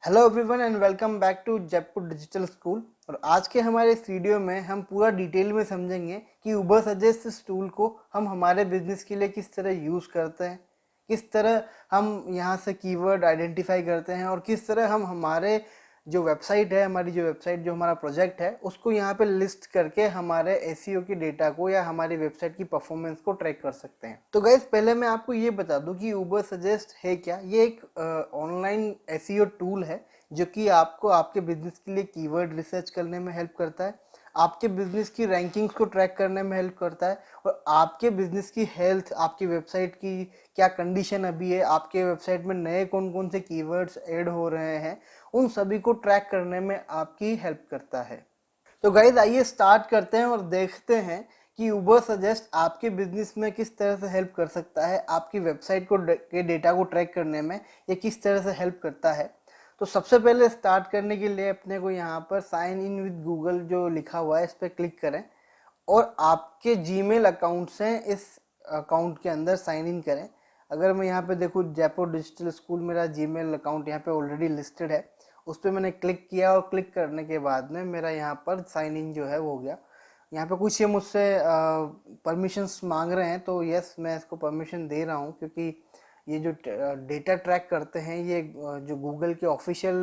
Hello everyone and welcome back to Jaipur digital school. और आज के हमारे इस वीडियो में हम पूरा डिटेल में समझेंगे कि उबर सजेस्ट इस टूल को हम हमारे बिजनेस के लिए किस तरह यूज़ करते हैं, किस तरह हम यहाँ से कीवर्ड आइडेंटिफाई करते हैं और किस तरह हम हमारे जो वेबसाइट है, हमारी जो वेबसाइट जो हमारा प्रोजेक्ट है उसको यहाँ पे लिस्ट करके हमारे एसईओ की डेटा को या हमारी वेबसाइट की परफॉर्मेंस को ट्रैक कर सकते हैं। तो गाइज पहले मैं आपको ये बता दूं कि उबर सजेस्ट है क्या। ये एक ऑनलाइन एसईओ टूल है जो कि आपको आपके बिजनेस के लिए कीवर्ड रिसर्च करने में हेल्प करता है, आपके बिजनेस की रैंकिंग्स को ट्रैक करने में हेल्प करता है और आपके बिजनेस की हेल्थ, आपकी वेबसाइट की क्या कंडीशन अभी है, आपके वेबसाइट में नए कौन कौन से कीवर्ड्स ऐड हो रहे हैं, उन सभी को ट्रैक करने में आपकी हेल्प करता है। तो गाइज आइए स्टार्ट करते हैं और देखते हैं कि उबर सजेस्ट आपके बिजनेस में किस तरह से हेल्प कर सकता है, आपकी वेबसाइट को के डेटा को ट्रैक करने में ये किस तरह से हेल्प करता है। तो सबसे पहले स्टार्ट करने के लिए अपने को यहाँ पर साइन इन विद गूगल जो लिखा हुआ है इस पर क्लिक करें और आपके जीमेल अकाउंट से इस अकाउंट के अंदर साइन इन करें। अगर मैं यहाँ पे देखूँ जयपुर डिजिटल स्कूल, मेरा जीमेल अकाउंट यहाँ पे ऑलरेडी लिस्टेड है, उस पर मैंने क्लिक किया और क्लिक करने के बाद में मेरा यहाँ पर साइन इन जो है वो हो गया। यहाँ पे कुछ ये मुझसे परमिशंस मांग रहे हैं, तो यस मैं इसको परमिशन दे रहा हूँ क्योंकि ये जो डेटा ट्रैक करते हैं ये जो गूगल के ऑफिशियल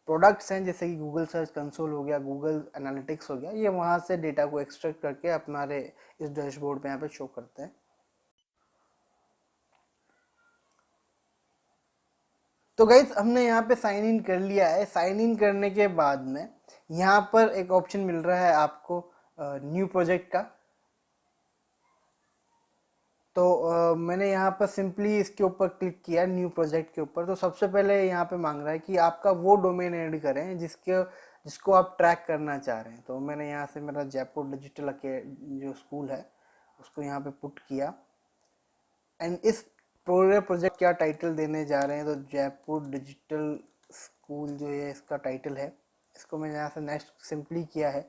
प्रोडक्ट्स हैं जैसे कि गूगल सर्च कंसोल हो गया, गूगल एनालिटिक्स हो गया, ये वहाँ से डेटा को एक्सट्रैक्ट करके हमारे इस डैशबोर्ड पे यहाँ पे शो करते हैं। तो गाइज हमने यहाँ पे साइन इन कर लिया है। साइन इन करने के बाद में यहाँ पर एक ऑप्शन मिल रहा है आपको न्यू प्रोजेक्ट का। तो मैंने यहाँ पर सिंपली इसके ऊपर क्लिक किया, न्यू प्रोजेक्ट के ऊपर। तो सबसे पहले यहाँ पे मांग रहा है कि आपका वो डोमेन ऐड करें जिसको आप ट्रैक करना चाह रहे हैं। तो मैंने यहाँ से मेरा जयपुर डिजिटल जो स्कूल है उसको यहाँ पे पुट किया एंड इस पूरे प्रोजेक्ट क्या टाइटल देने जा रहे हैं, तो जयपुर डिजिटल स्कूल जो ये इसका टाइटल है, इसको मैंने यहाँ से नेक्स्ट सिंपली किया है।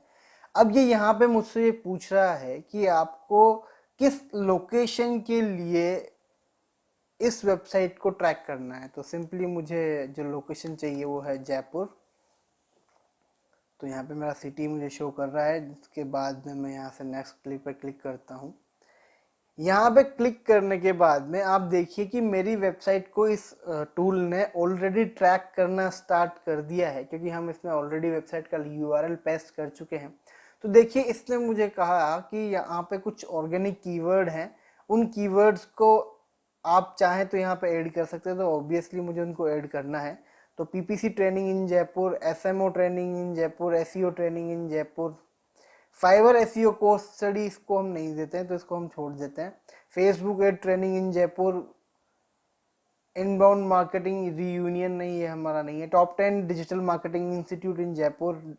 अब ये यहाँ पे मुझसे ये पूछ रहा है कि आपको किस लोकेशन के लिए इस वेबसाइट को ट्रैक करना है। तो सिंपली मुझे जो लोकेशन चाहिए वो है जयपुर। तो यहाँ पे मेरा सिटी मुझे शो कर रहा है, जिसके बाद में मैं यहाँ से नेक्स्ट क्लिक पे क्लिक करता हूँ। यहाँ पे क्लिक करने के बाद में आप देखिए कि मेरी वेबसाइट को इस टूल ने ऑलरेडी ट्रैक करना स्टार्ट कर दिया है, क्योंकि हम इसमें ऑलरेडी वेबसाइट का यूआरएल पेस्ट कर चुके हैं। तो देखिए इसने मुझे कहा कि यहाँ पे कुछ ऑर्गेनिक कीवर्ड हैं, उन कीवर्ड्स को आप चाहें तो यहाँ पे ऐड कर सकते हैं। तो ऑब्वियसली मुझे उनको ऐड करना है। तो PPC training in Jaipur, SMO training in Jaipur, SEO training in Jaipur, Fiverr SEO course study इसको हम नहीं देते हैं तो इसको हम छोड़ देते हैं। Facebook ad training in Jaipur, inbound marketing reunion नहीं है, हमारा नहीं है। टॉप 10 डिजिटल मार्केटिंग इंस्टीट्यूट इन जयपुर।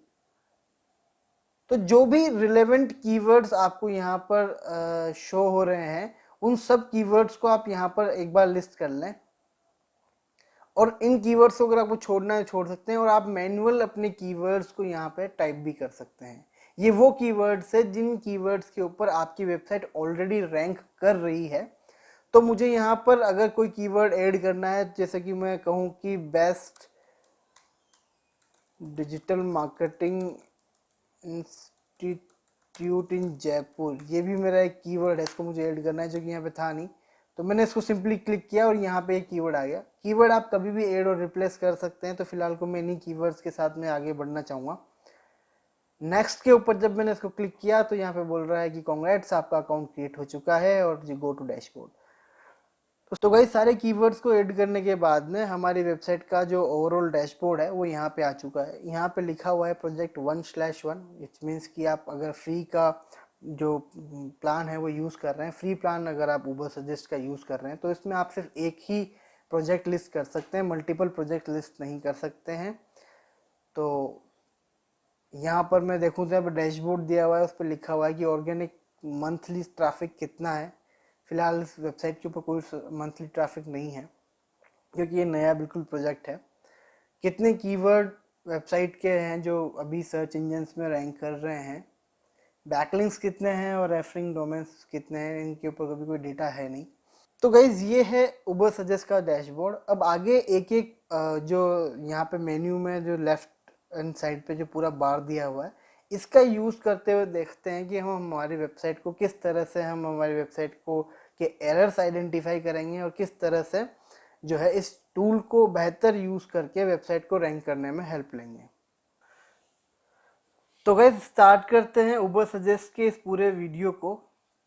तो जो भी रिलेवेंट कीवर्ड्स आपको यहाँ पर शो हो रहे हैं, उन सब कीवर्ड्स को आप यहाँ पर एक बार लिस्ट कर लें और इन कीवर्ड्स को अगर आपको छोड़ना है छोड़ सकते हैं और आप मैनुअल अपने कीवर्ड्स को यहाँ पे टाइप भी कर सकते हैं। ये वो कीवर्ड्स है जिन कीवर्ड्स के ऊपर आपकी वेबसाइट ऑलरेडी रैंक कर रही है। तो मुझे यहाँ पर अगर कोई कीवर्ड ऐड करना है, जैसे कि मैं कहूँ कि बेस्ट डिजिटल मार्केटिंग इंस्टीट्यूट इन जयपुर, ये भी मेरा एक कीवर्ड है, इसको मुझे ऐड करना है जो कि यहाँ पे था नहीं। तो मैंने इसको सिंपली क्लिक किया और यहाँ पे एक कीवर्ड आ गया। कीवर्ड आप कभी भी ऐड और रिप्लेस कर सकते हैं। तो फिलहाल को मैं इन्हीं कीवर्ड्स के साथ में आगे बढ़ना चाहूँगा। नेक्स्ट के ऊपर जब मैंने इसको क्लिक किया तो यहाँ पे बोल रहा है कि कांग्रेट्स, आपका अकाउंट क्रिएट हो चुका है और जी गो टू डैशबोर्ड। तो गाइस सारे कीवर्ड्स को ऐड करने के बाद में हमारी वेबसाइट का जो ओवरऑल डैशबोर्ड है वो यहाँ पे आ चुका है। यहाँ पे लिखा हुआ है प्रोजेक्ट 1/1। इट मीन्स कि आप अगर फ्री का जो प्लान है वो यूज़ कर रहे हैं, फ्री प्लान अगर आप उबर सजेस्ट का यूज़ कर रहे हैं, तो इसमें आप सिर्फ एक ही प्रोजेक्ट लिस्ट कर सकते हैं, मल्टीपल प्रोजेक्ट लिस्ट नहीं कर सकते हैं। तो यहाँ पर मैं देखूँ तो यहाँ पर डैशबोर्ड दिया हुआ है, उस पर लिखा हुआ है कि ऑर्गेनिक मंथली ट्रैफिक कितना है। फिलहाल इस वेबसाइट के ऊपर कोई मंथली ट्रैफिक नहीं है क्योंकि ये नया बिल्कुल प्रोजेक्ट है। कितने कीवर्ड वेबसाइट के हैं जो अभी सर्च इंजन्स में रैंक कर रहे हैं, बैकलिंक्स कितने हैं और रेफरिंग डोमेन्स कितने हैं, इनके ऊपर कभी कोई डेटा है नहीं। तो गाइज ये है उबर सजेस्ट का डैशबोर्ड। अब आगे एक एक जो यहाँ पे मेन्यू में जो लेफ्ट एंड साइड पे जो पूरा बार दिया हुआ है, इसका यूज़ करते हुए देखते हैं कि हम हमारी वेबसाइट को किस तरह से हम हमारी वेबसाइट को के एरर्स आइडेंटिफाई करेंगे और किस तरह से जो है इस टूल को बेहतर यूज़ करके वेबसाइट को रैंक करने में हेल्प लेंगे। तो गाइस स्टार्ट करते हैं उबर सजेस्ट के इस पूरे वीडियो को।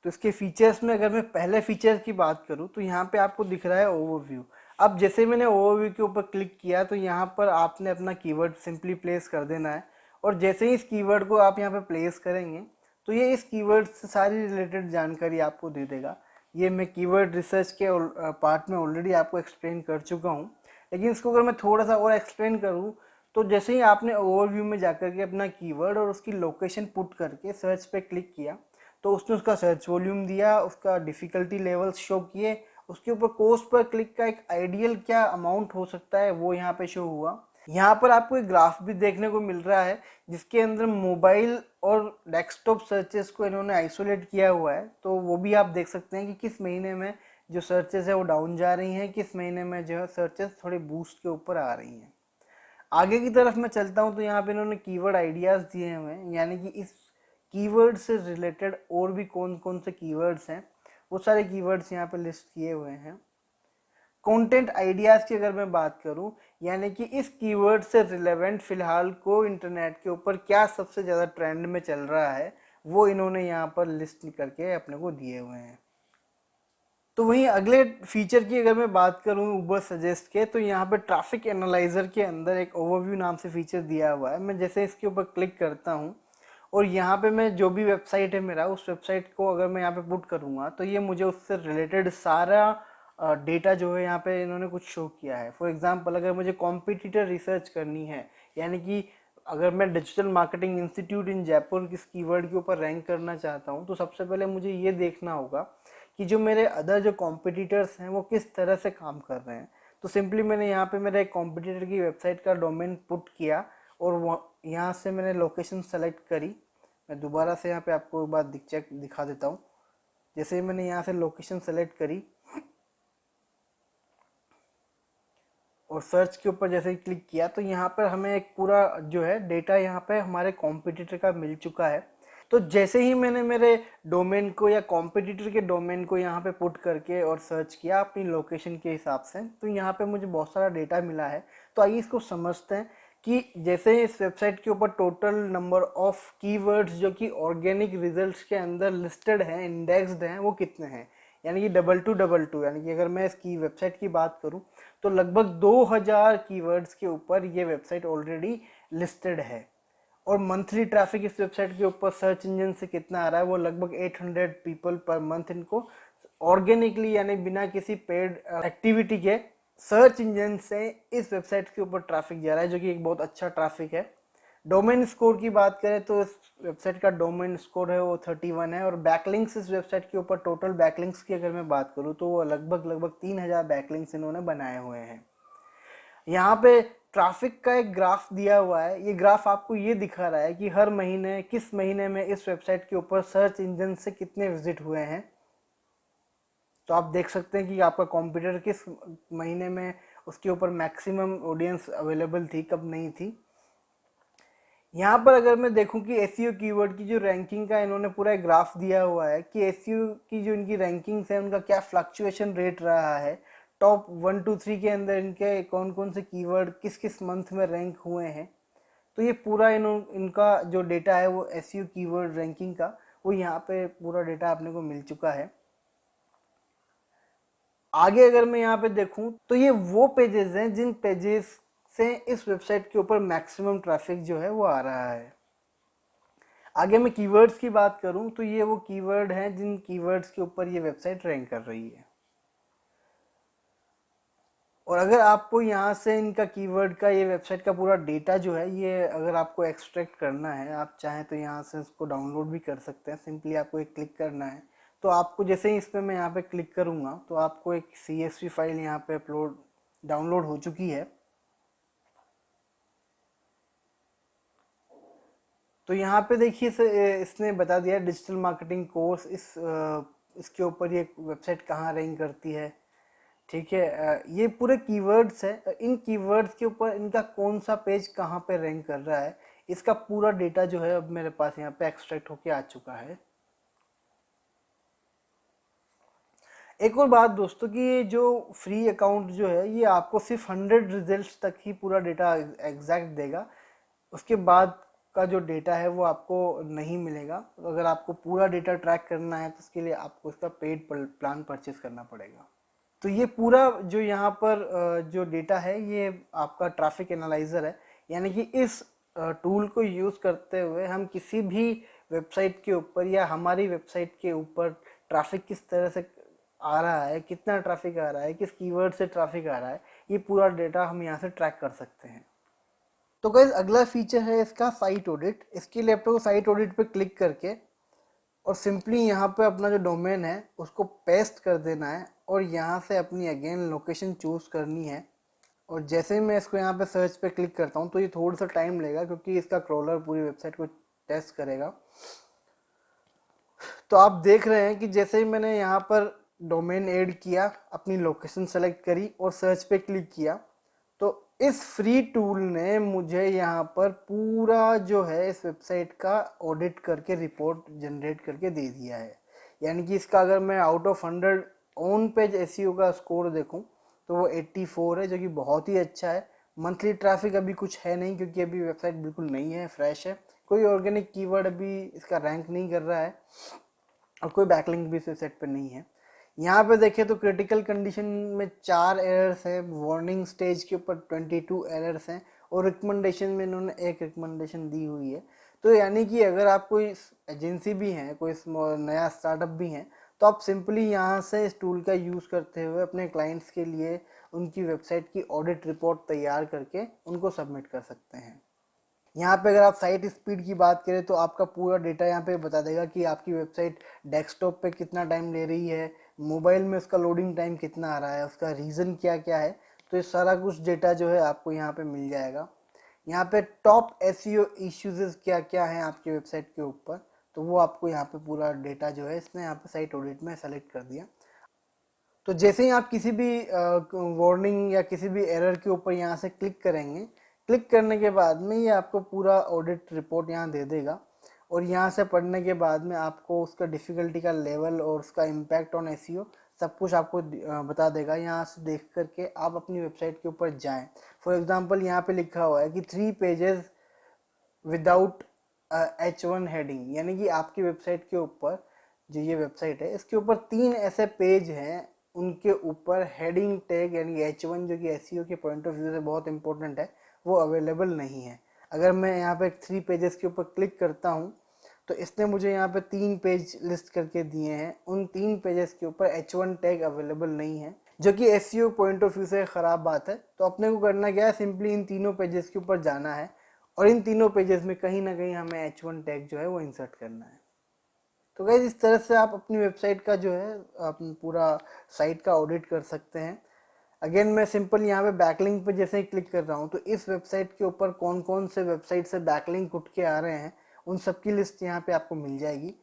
तो इसके फीचर्स में अगर मैं पहले फीचर की बात करूं तो यहाँ पे आपको दिख रहा है ओवरव्यू। अब जैसे मैंने ओवरव्यू के ऊपर क्लिक किया तो यहाँ पर आपने अपना कीवर्ड सिंपली प्लेस कर देना है, और जैसे ही इस कीवर्ड को आप यहाँ पे प्लेस करेंगे तो ये इस कीवर्ड से सारी रिलेटेड जानकारी आपको दे देगा। ये मैं कीवर्ड रिसर्च के पार्ट में ऑलरेडी आपको एक्सप्लेन कर चुका हूँ, लेकिन इसको अगर मैं थोड़ा सा और एक्सप्लेन करूँ तो जैसे ही आपने ओवरव्यू में जाकर के अपना कीवर्ड और उसकी लोकेशन पुट करके सर्च पे क्लिक किया तो उसने उसका सर्च वॉल्यूम दिया, उसका डिफ़िकल्टी लेवल्स शो किए, उसके ऊपर कोस्ट पर क्लिक का एक आइडियल क्या अमाउंट हो सकता है वो यहाँ पे शो हुआ। यहाँ पर आपको एक ग्राफ भी देखने को मिल रहा है जिसके अंदर मोबाइल और डेस्कटॉप सर्चेस को इन्होंने आइसोलेट किया हुआ है, तो वो भी आप देख सकते हैं कि किस महीने में जो सर्चेस है वो डाउन जा रही हैं, किस महीने में जो है सर्चेस थोड़ी बूस्ट के ऊपर आ रही हैं। आगे की तरफ मैं चलता हूं तो यहाँ पे इन्होंने कीवर्ड आइडियाज दिए हुए हैं, यानी कि इस कीवर्ड से रिलेटेड और भी कौन कौन से कीवर्ड्स हैं वो सारे कीवर्ड्स यहाँ पे लिस्ट किए हुए हैं। कंटेंट आइडियाज की अगर मैं बात करूं, यानी कि इस कीवर्ड से रिलेवेंट फिलहाल को इंटरनेट के ऊपर क्या सबसे ज़्यादा ट्रेंड में चल रहा है वो इन्होंने यहाँ पर लिस्ट करके अपने को दिए हुए हैं। तो वहीं अगले फीचर की अगर मैं बात करूं उबर सजेस्ट के, तो यहाँ पे ट्रैफिक एनालाइजर के अंदर एक ओवरव्यू नाम से फीचर दिया हुआ है। मैं जैसे इसके ऊपर क्लिक करता हूं और यहाँ पे मैं जो भी वेबसाइट है मेरा उस वेबसाइट को अगर मैं यहाँ पे पुट करूँगा तो ये मुझे उससे रिलेटेड सारा डेटा जो है यहाँ पे इन्होंने कुछ शो किया है। फॉर एग्जांपल अगर मुझे कॉम्पिटिटर रिसर्च करनी है, यानी कि अगर मैं डिजिटल मार्केटिंग इंस्टीट्यूट इन जयपुर किस कीवर्ड के ऊपर रैंक करना चाहता हूँ तो सबसे पहले मुझे ये देखना होगा कि जो मेरे अदर जो कॉम्पिटिटर्स हैं वो किस तरह से काम कर रहे हैं। तो सिंपली मैंने यहाँ पे मेरे एक कॉम्पिटिटर की वेबसाइट का डोमेन पुट किया और वो यहाँ से मैंने लोकेशन सेलेक्ट करी। मैं दोबारा से यहाँ पे आपको एक बार दिखा देता हूँ। जैसे ही मैंने यहाँ से लोकेशन सेलेक्ट करी और सर्च के ऊपर जैसे ही क्लिक किया तो यहाँ पर हमें एक पूरा जो है डेटा यहाँ पे हमारे कॉम्पिटिटर का मिल चुका है। तो जैसे ही मैंने मेरे डोमेन को या कॉम्पिटिटर के डोमेन को यहाँ पे पुट करके और सर्च किया अपनी लोकेशन के हिसाब से, तो यहाँ पे मुझे बहुत सारा डेटा मिला है। तो आइए इसको समझते हैं कि जैसे इस वेबसाइट के ऊपर टोटल नंबर ऑफ कीवर्ड्स जो कि ऑर्गेनिक रिजल्ट्स के अंदर लिस्टेड हैं, इंडेक्स्ड हैं, वो कितने हैं, यानी कि 2222, यानी कि अगर मैं इसकी वेबसाइट की बात करूं तो लगभग 2000 कीवर्ड्स के ऊपर ये वेबसाइट ऑलरेडी लिस्टेड है। और मंथली ट्रैफिक इस वेबसाइट के ऊपर सर्च इंजन से कितना आ रहा है, वो लगभग 800 पीपल पर मंथ इनको ऑर्गेनिकली यानी बिना किसी पेड एक्टिविटी के सर्च इंजन से इस वेबसाइट के ऊपर ट्रैफिक जा रहा है, जो कि एक बहुत अच्छा ट्रैफिक है। डोमेन स्कोर की बात करें तो इस वेबसाइट का डोमेन स्कोर है वो 31 है, और बैकलिंक्स इस वेबसाइट के ऊपर टोटल बैकलिंक्स की अगर मैं बात करूँ तो वो लगभग 3000 बैकलिंक्स इन्होंने बनाए हुए हैं। यहाँ पे ट्रैफिक का एक ग्राफ दिया हुआ है। ये ग्राफ आपको ये दिखा रहा है कि हर महीने किस महीने में इस वेबसाइट के ऊपर सर्च इंजन से कितने विजिट हुए हैं। तो आप देख सकते हैं कि आपका कंप्यूटर किस महीने में उसके ऊपर मैक्सिमम ऑडियंस अवेलेबल थी, कब नहीं थी। यहाँ पर अगर मैं देखूं कि एसईओ कीवर्ड की जो रैंकिंग का इन्होंने पूरा एक ग्राफ दिया हुआ है कि एसईओ की जो इनकी रैंकिंग्स है उनका क्या फ्लक्चुएशन रेट रहा है, टॉप 1 2 3 के अंदर इनके कौन कौन से कीवर्ड किस किस मंथ में रैंक हुए हैं। तो ये पूरा इनका जो डेटा है वो एसईओ कीवर्ड रैंकिंग का, वो यहाँ पे पूरा डेटा अपने को मिल चुका है। आगे अगर मैं यहाँ पे देखूं तो ये वो पेजेस हैं जिन पेजेस से इस वेबसाइट के ऊपर मैक्सिमम ट्रैफिक जो है वो आ रहा है। आगे मैं कीवर्ड्स की बात करूं तो ये वो कीवर्ड हैं जिन कीवर्ड्स के ऊपर ये वेबसाइट रैंक कर रही है। और अगर आपको यहाँ से इनका कीवर्ड का ये वेबसाइट का पूरा डेटा जो है ये अगर आपको एक्सट्रैक्ट करना है, आप चाहें तो यहाँ से इसको डाउनलोड भी कर सकते हैं। सिंपली आपको एक क्लिक करना है, तो आपको जैसे ही इस पर मैं यहाँ पे क्लिक करूँगा तो आपको एक CSV फाइल यहाँ पे डाउनलोड हो चुकी है। तो यहाँ पे देखिए इसने बता दिया डिजिटल मार्केटिंग कोर्स इस इसके ऊपर ये वेबसाइट कहाँ रैंक करती है, ठीक है। ये पूरे कीवर्ड्स है, इन कीवर्ड्स के ऊपर इनका कौन सा पेज कहाँ पे रैंक कर रहा है, इसका पूरा डेटा जो है अब मेरे पास यहाँ पे एक्सट्रैक्ट होके आ चुका है। एक और बात दोस्तों कि ये जो फ्री अकाउंट जो है ये आपको सिर्फ 100 रिजल्ट्स तक ही पूरा डेटा एग्जैक्ट देगा, उसके बाद का जो डेटा है वो आपको नहीं मिलेगा। तो अगर आपको पूरा डेटा ट्रैक करना है तो उसके लिए आपको इसका पेड प्लान परचेज करना पड़ेगा। तो ये पूरा जो यहाँ पर जो डेटा है ये आपका ट्रैफिक एनालाइजर है, यानी कि इस टूल को यूज़ करते हुए हम किसी भी वेबसाइट के ऊपर या हमारी वेबसाइट के ऊपर ट्रैफिक किस तरह से आ रहा है, कितना ट्रैफिक आ रहा है, किस कीवर्ड से ट्रैफिक आ रहा है, ये पूरा डेटा हम यहाँ से ट्रैक कर सकते हैं। तो गाइस अगला फीचर है इसका साइट ऑडिट। इसके लिए आपको साइट ऑडिट पे क्लिक करके और सिंपली यहाँ पे अपना जो डोमेन है उसको पेस्ट कर देना है और यहाँ से अपनी अगेन लोकेशन चूज़ करनी है। और जैसे ही मैं इसको यहाँ पे सर्च पे क्लिक करता हूँ तो ये थोड़ा सा टाइम लेगा क्योंकि इसका क्रॉलर पूरी वेबसाइट को टेस्ट करेगा। तो आप देख रहे हैं कि जैसे ही मैंने यहाँ पर डोमेन ऐड किया, अपनी लोकेशन सेलेक्ट करी और सर्च पे क्लिक किया, तो इस फ्री टूल ने मुझे यहाँ पर पूरा जो है इस वेबसाइट का ऑडिट करके रिपोर्ट जनरेट करके दे दिया है। यानी कि इसका अगर मैं out of 100 on page SEO का स्कोर देखूं तो वो 84 है, जो कि बहुत ही अच्छा है। मंथली ट्रैफिक अभी कुछ है नहीं क्योंकि अभी वेबसाइट बिल्कुल नई है, फ्रेश है, कोई ऑर्गेनिक कीवर्ड अभी इसका रैंक नहीं कर रहा है और कोई बैकलिंक भी इस वेबसाइट पर नहीं है। यहाँ पे देखें तो क्रिटिकल कंडीशन में 4 एरर्स हैं, वार्निंग स्टेज के ऊपर 22 एरर्स हैं और रिकमेंडेशन में इन्होंने एक रिकमेंडेशन दी हुई है। तो यानी कि अगर आप कोई एजेंसी भी हैं, कोई नया स्टार्टअप भी हैं, तो आप सिंपली यहाँ से इस टूल का यूज़ करते हुए अपने क्लाइंट्स के लिए उनकी वेबसाइट की ऑडिट रिपोर्ट तैयार करके उनको सबमिट कर सकते हैं। यहाँ पे अगर आप साइट स्पीड की बात करें तो आपका पूरा डेटा यहाँ पे बता देगा कि आपकी वेबसाइट डेस्कटॉप पे कितना टाइम ले रही है, मोबाइल में उसका लोडिंग टाइम कितना आ रहा है, उसका रीज़न क्या क्या है। तो ये सारा कुछ डेटा जो है आपको यहाँ पे मिल जाएगा। यहाँ पे टॉप एसईओ इश्यूज क्या क्या हैं आपकी वेबसाइट के ऊपर, तो वो आपको यहाँ पे पूरा डेटा जो है इसने यहाँ पे साइट ऑडिट में सेलेक्ट कर दिया। तो जैसे ही आप किसी भी वार्निंग या किसी भी एरर के ऊपर यहाँ से क्लिक करेंगे, क्लिक करने के बाद में ये आपको पूरा ऑडिट रिपोर्ट यहाँ दे देगा और यहाँ से पढ़ने के बाद में आपको उसका डिफ़िकल्टी का लेवल और उसका इम्पैक्ट ऑन एसईओ सब कुछ आपको बता देगा। यहाँ से देख करके आप अपनी वेबसाइट के ऊपर जाएं। फॉर एग्जांपल यहाँ पे लिखा हुआ है कि 3 पेजेस विदाउट H1 हेडिंग, यानी कि आपकी वेबसाइट के ऊपर जो ये वेबसाइट है इसके ऊपर 3 ऐसे पेज हैं, उनके ऊपर हेडिंग टैग यानी H1 जो कि एसईओ के पॉइंट ऑफ व्यू से बहुत इंपॉर्टेंट है वो अवेलेबल नहीं है। अगर मैं यहाँ पे 3 पेजेस के ऊपर क्लिक करता हूँ तो इसने मुझे यहाँ पे 3 पेज लिस्ट करके दिए हैं, उन 3 पेजेस के ऊपर H1 टैग अवेलेबल नहीं है, जो कि एसईओ पॉइंट ऑफ व्यू से ख़राब बात है। तो अपने को करना क्या है, सिंपली इन तीनों पेजेस के ऊपर जाना है और इन तीनों पेजेस में कहीं ना कहीं हमें H1 टैग जो है वो इंसर्ट करना है। तो गाइस इस तरह से आप अपनी वेबसाइट का जो है पूरा साइट का ऑडिट कर सकते हैं। अगेन मैं सिंपल यहाँ पे बैकलिंक पे जैसे ही क्लिक कर रहा हूँ तो इस वेबसाइट के ऊपर कौन कौन से वेबसाइट से बैकलिंक उठ के आ रहे हैं उन सब की लिस्ट यहाँ पे आपको मिल जाएगी।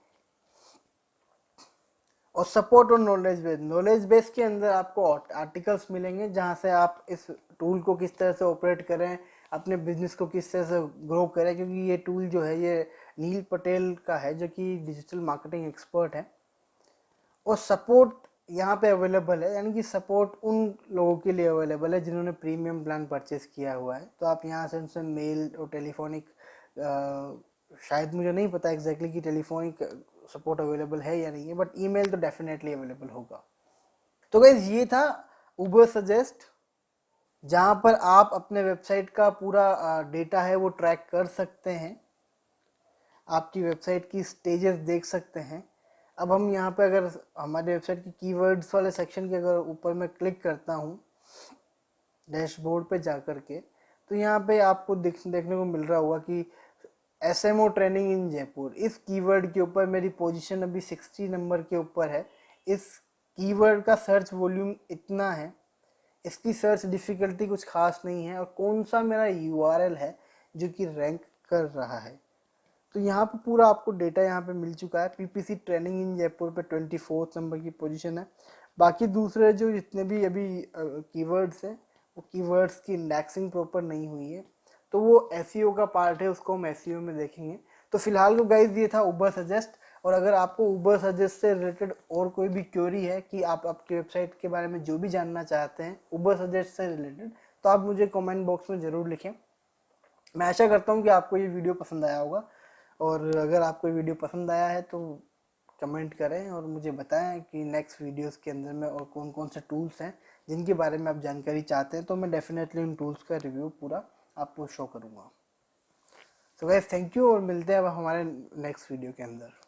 और सपोर्ट और नॉलेज बेस के अंदर आपको आर्टिकल्स मिलेंगे जहाँ से आप इस टूल को किस तरह से ऑपरेट करें, अपने बिजनेस को किस तरह से ग्रो करें, क्योंकि ये टूल जो है ये नील पटेल का है जो कि डिजिटल मार्केटिंग एक्सपर्ट है। और सपोर्ट यहाँ पे अवेलेबल है, यानी कि सपोर्ट उन लोगों के लिए अवेलेबल है जिन्होंने प्रीमियम प्लान परचेस किया हुआ है। तो आप यहाँ से उनसे मेल और टेलीफोनिक, शायद मुझे नहीं पता एग्जैक्टली कि टेलीफोनिक सपोर्ट अवेलेबल है या नहीं है, बट ईमेल तो डेफिनेटली अवेलेबल होगा। तो गाइज ये था उबर सजेस्ट, जहाँ पर आप अपने वेबसाइट का पूरा डेटा है वो ट्रैक कर सकते हैं, आपकी वेबसाइट की स्टेजेस देख सकते हैं। अब हम यहाँ पे अगर हमारे वेबसाइट की कीवर्ड्स वाले सेक्शन के अगर ऊपर मैं क्लिक करता हूँ डैशबोर्ड पे जा कर के, तो यहाँ पे आपको देखने को मिल रहा होगा कि एसएमओ ट्रेनिंग इन जयपुर, इस कीवर्ड के ऊपर मेरी पोजीशन अभी 60 नंबर के ऊपर है। इस कीवर्ड का सर्च वॉल्यूम इतना है, इसकी सर्च डिफ़िकल्टी कुछ खास नहीं है और कौन सा मेरा यूआरएल है जो कि रैंक कर रहा है। तो यहाँ पे पूरा आपको डेटा यहाँ पे मिल चुका है। पीपीसी ट्रेनिंग इन जयपुर पे 24 नंबर की पोजीशन है। बाकी दूसरे जो जितने भी अभी कीवर्ड्स हैं, वो कीवर्ड्स की इंडेक्सिंग प्रॉपर नहीं हुई है, तो वो एसईओ का पार्ट है, उसको हम एसईओ में देखेंगे। तो फिलहाल तो गाइज ये था उबर सजेस्ट। और अगर आपको उबर सजेस्ट से रिलेटेड और कोई भी क्वेरी है कि आप आपकी वेबसाइट के बारे में जो भी जानना चाहते हैं उबर सजेस्ट से रिलेटेड, तो आप मुझे कमेंट बॉक्स में ज़रूर लिखें। मैं आशा करता हूँ कि आपको ये वीडियो पसंद आया होगा, और अगर आपको ये वीडियो पसंद आया है तो कमेंट करें और मुझे बताएं कि नेक्स्ट वीडियोस के अंदर में और कौन कौन से टूल्स हैं जिनके बारे में आप जानकारी चाहते हैं, तो मैं डेफिनेटली उन टूल्स का रिव्यू पूरा आपको शो करूँगा। सो गाइस, थैंक यू, और मिलते हैं अब हमारे नेक्स्ट वीडियो के अंदर।